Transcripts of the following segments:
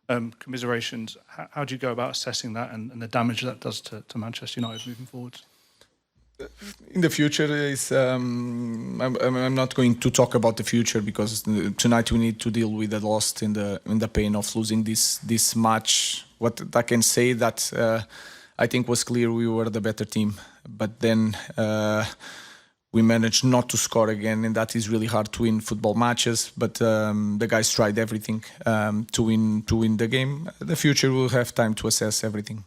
commiserations. How do you go about assessing that and the damage that does to Manchester United moving forward? In the future, I'm not going to talk about the future because tonight we need to deal with the loss in the pain of losing this match. What I can say that I think was clear we were the better team, but then we managed not to score again, and that is really hard to win football matches. But the guys tried everything to win the game. The future will have time to assess everything.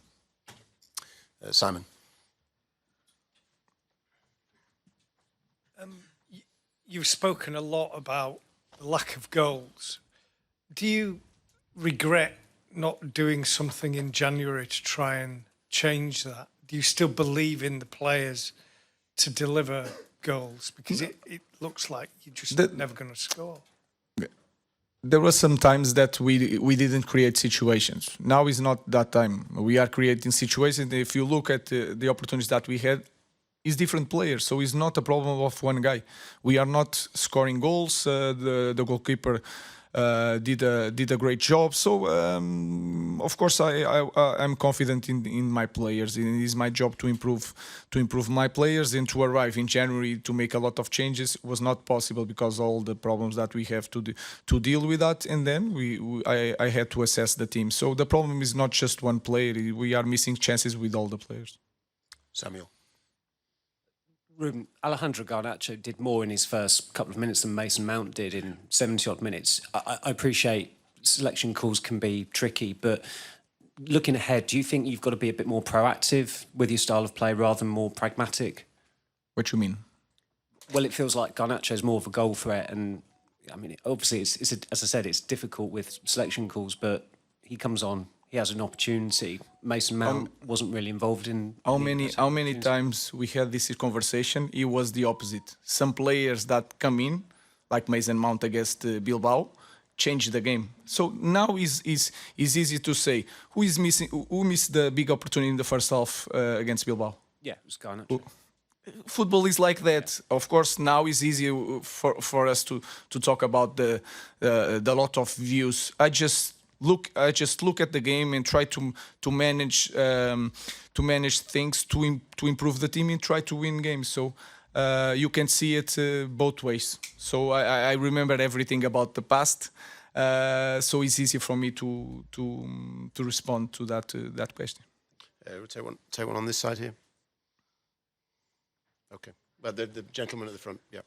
Simon. You've spoken a lot about the lack of goals. Do you regret not doing something in January to try and change that? Do you still believe in the players to deliver goals? Because it looks like you're just never going to score. There were some times that we didn't create situations. Now is not that time. We are creating situations. If you look at the opportunities that we had, it's different players, so it's not a problem of one guy. We are not scoring goals. The goalkeeper did a great job. So of course I'm confident in my players. It is my job to improve my players, and to arrive in January to make a lot of changes was not possible because all the problems that we have to deal with that. And then I had to assess the team. So the problem is not just one player. We are missing chances with all the players. Samuel. Ruben, Alejandro Garnacho did more in his first couple of minutes than Mason Mount did in 70-odd minutes. I appreciate selection calls can be tricky, but looking ahead, do you think you've got to be a bit more proactive with your style of play rather than more pragmatic? What you mean? Well, it feels like Garnacho is more of a goal threat, and I mean, obviously, as I said, it's difficult with selection calls, but he comes on. He has an opportunity. Mason Mount wasn't really involved in. How many times we had this conversation? It was the opposite. Some players that come in, like Mason Mount against Bilbao, change the game. So now is easy to say who missed the big opportunity in the first half against Bilbao. Yeah, it was Garnacho. Football is like that. Yeah. Of course, now it's easier for us to talk about the lot of views. I just look at the game and try to manage things to improve the team and try to win games. So you can see it both ways. So I remember everything about the past. So it's easy for me to respond to that question. We'll take one on this side here. Okay, but the gentleman at the front, yeah.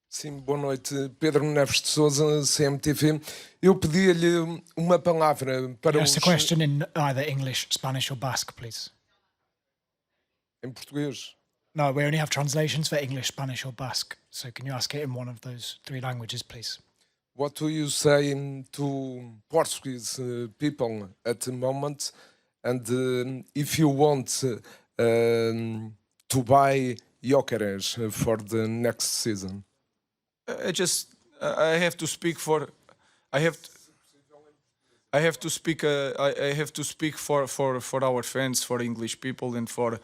Sim, boa noite. Pedro Neves de Sousa, CMTV. Eu pedia-lhe uma palavra para Ask a question in either English, Spanish or Basque, please. Em português? No, we only have translations for English, Spanish or Basque. So can you ask it in one of those three languages, please? What do you say to Portuguese people at the moment? And if you want to buy Gyökeres for the next season? I have to speak for our fans, for English people, and for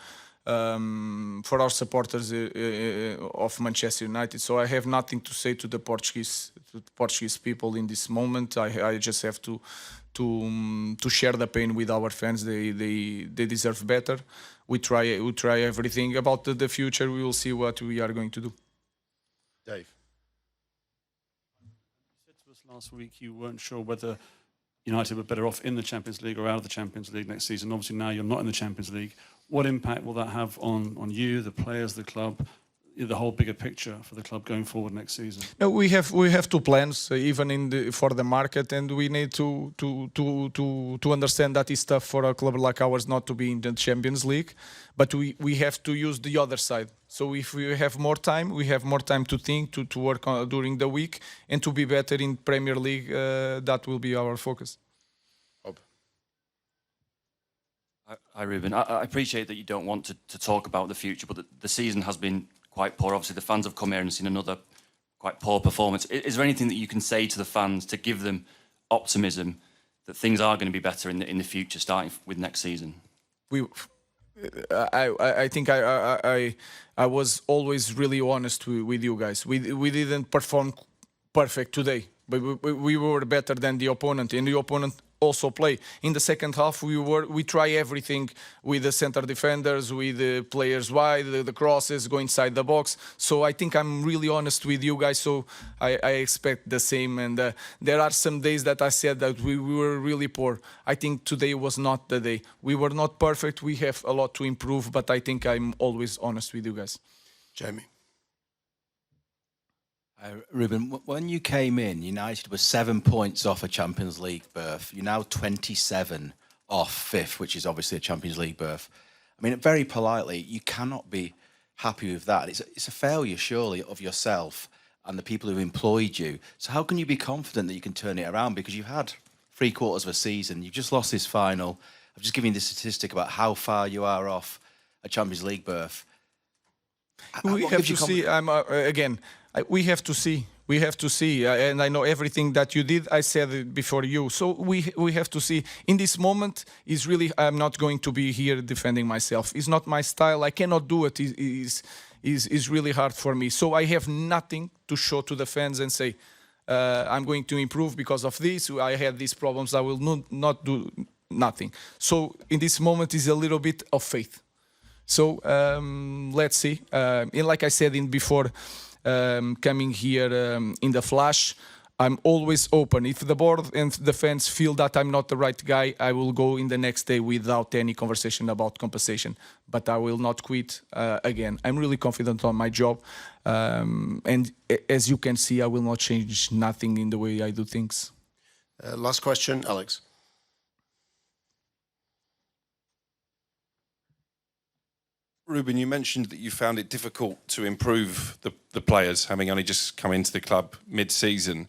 our supporters of Manchester United. So I have nothing to say to the Portuguese people in this moment. I just have to share the pain with our fans. They deserve better. We try everything. About the future, we will see what we are going to do. Dave. Last week you weren't sure whether United were better off in the Champions League or out of the Champions League next season. Obviously now you're not in the Champions League. What impact will that have on you, the players, the club, the whole bigger picture for the club going forward next season? No, we have two plans, even for the market, and we need to understand that it's tough for a club like ours not to be in the Champions League, but we have to use the other side. So if we have more time, to think, to work on during the week, and to be better in Premier League. That will be our focus. Hi, Ruben. I appreciate that you don't want to talk about the future, but the season has been quite poor. Obviously, the fans have come here and seen another quite poor performance. Is there anything that you can say to the fans to give them optimism that things are going to be better in the future, starting with next season? I think I was always really honest with you guys. We didn't perform perfect today, but we were better than the opponent, and the opponent also play. In the second half, we try everything with the center defenders, with the players wide, the crosses, go inside the box. So I think I'm really honest with you guys. So I expect the same. And there are some days that I said that we were really poor. I think today was not the day. We were not perfect. We have a lot to improve, but I think I'm always honest with you guys. Jamie. Ruben, when you came in, United were 7 points off a Champions League berth. You're now 27 off fifth, which is obviously a Champions League berth. I mean, very politely, you cannot be happy with that. It's a failure, surely, of yourself and the people who employed you. So how can you be confident that you can turn it around? Because you've had 3/4 of a season. You've just lost this final. I've just given you the statistic about how far you are off a Champions League berth. We have to see. We have to see. We have to see. And I know everything that you did. I said it before you. So we have to see. In this moment, is really. I'm not going to be here defending myself. It's not my style. I cannot do it. Is really hard for me. So I have nothing to show to the fans and say I'm going to improve because of this. I had these problems. I will not do nothing. So in this moment is a little bit of faith. So let's see. And like I said before coming here in the flash, I'm always open. If the board and the fans feel that I'm not the right guy, I will go in the next day without any conversation about compensation. But I will not quit again. I'm really confident on my job. And as you can see, I will not change nothing in the way I do things. Last question, Alex. Ruben, you mentioned that you found it difficult to improve the players, having only just come into the club mid-season.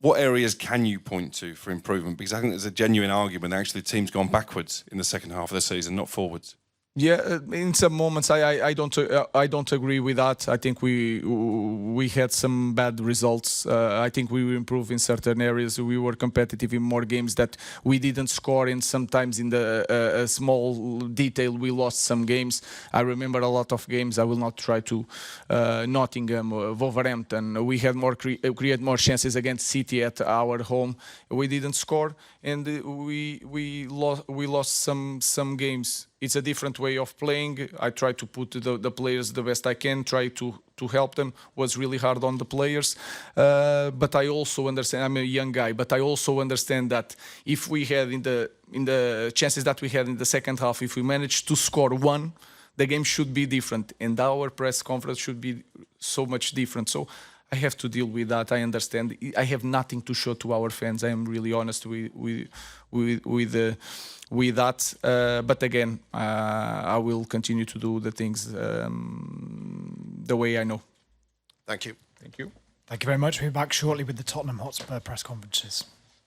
What areas can you point to for improvement? Because I think there's a genuine argument that actually the team's gone backwards in the second half of the season, not forwards. Yeah, in some moments I don't agree with that. I think we had some bad results. I think we improved in certain areas. We were competitive in more games that we didn't score, and sometimes in the small detail we lost some games. I remember a lot of games. I will not try to Nottingham, Wolverhampton. We had create more chances against City at our home. We didn't score, and we lost some games. It's a different way of playing. I try to put the players the best I can, try to help them. Was really hard on the players. But I also understand, I'm a young guy, but I also understand that if we had in the chances that we had in the second half, if we managed to score one, the game should be different. And our press conference should be so much different. So I have to deal with that. I understand. I have nothing to show to our fans. I am really honest with that. But again, I will continue to do the things the way I know. Thank you. Thank you. Thank you very much. We'll be back shortly with the Tottenham Hotspur press conferences.